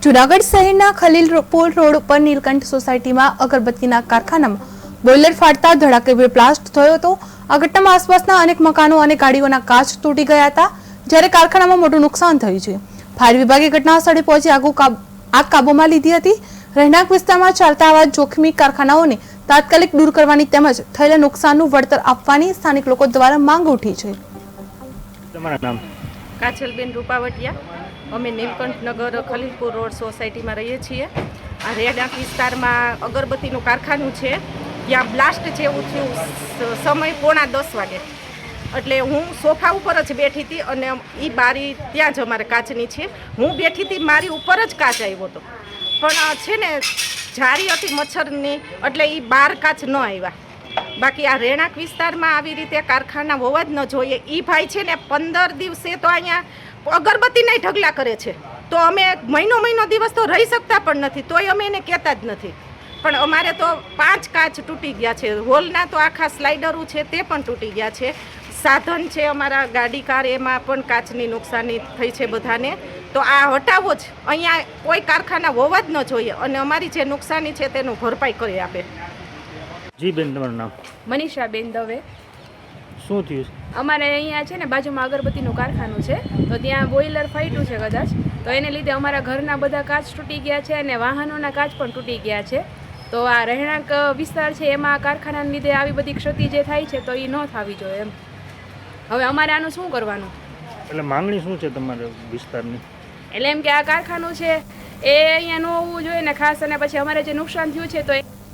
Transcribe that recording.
જૂનાગઢ શહેરના ખલીલપુર રોડ ઉપર નીલકંઠ સોસાયટીમાં અગરબત્તીના કારખાનામાં બોઇલર ફાટતા ધડાકેભેર બ્લાસ્ટ થયો હતો। આ ઘટનામાં આસપાસના અનેક મકાનો અને ગાડીઓના કાચ તૂટી ગયા હતા, જ્યારે કારખાનામાં મોટું નુકસાન થયું છે। ફાયર વિભાગે ઘટના સ્થળે પહોંચી આગ કાબૂમાં લીધી હતી। રહેણાંક વિસ્તારમાં ચાલતા આવા જોખમી કારખાનાઓને તાત્કાલિક દૂર કરવાની તેમજ થયેલા નુકસાનનું વળતર આપવાની સ્થાનિક લોકો દ્વારા માંગ ઉઠી છે। તમારું નામ? કાજલબેન રૂપાવટિયા। અમે નીલકંઠ નગર ખલીલપુર રોડ સોસાયટીમાં રહીએ છીએ। આ રહેણાંક વિસ્તારમાં અગરબત્તીનું કારખાનું છે, ત્યાં બ્લાસ્ટ જેવું થયું। સમય 9:45 વાગે, એટલે હું સોફા ઉપર જ બેઠી હતી અને એ બારી ત્યાં જ અમારે કાચની છે, હું બેઠી હતી, મારી ઉપર જ કાચ આવ્યો હતો, પણ છે ને જારી હતી મચ્છરની, એટલે એ બહાર કાચ ન આવ્યા। બાકી આ રહેણાંક વિસ્તારમાં આવી રીતે કારખાના હોવા જ ન જોઈએ। એ ભાઈ છે ને 15 દિવસે તો અહીંયા અગરબત્તીના ઢગલા કરે છે, તો અમે મહિનો દિવસ તો રહી શકતા પણ નથી, તોય અમે એને કહેતા જ નથી। પણ અમારે તો 5 કાચ તૂટી ગયા છે, હોલના તો આખા સ્લાઇડરો છે તે પણ તૂટી ગયા છે। સાધન છે અમારા ગાડી કાર, એમાં પણ કાચની નુકસાની થઈ છે બધાને। તો આ હટાવો જ, અહીંયા કોઈ કારખાના હોવા જ ન જોઈએ અને અમારી જે નુકસાની છે તેનું ભરપાઈ કરી આપે। જી બેન, તમારું નામ? મનીષાબેન દવે। શું થયું? અમારે અહીંયા છે ને બાજુમાં અગરબત્તીનું કારખાનું છે, તો ત્યાં બોઇલર ફાટ્યું છે કદાચ, તો એને લીધે અમારા ઘરના બધા કાચ તૂટી ગયા છે અને વાહનોના કાચ પણ તૂટી ગયા છે। તો આ રહેણાંક વિસ્તાર છે એમાં કારખાનાને લીધે આવી બધી ક્ષતિ જે થાય છે તો એ ન થવી જોઈએ એમ। હવે અમારે આનું શું કરવાનું? એટલે માંગણી શું છે તમારા વિસ્તારની? એટલે એમ કે આ કારખાનું છે એ અહીંયા ન હોવું જોઈએ ને ખાસ, અને પછી અમારે જે નુકસાન થયું છે તો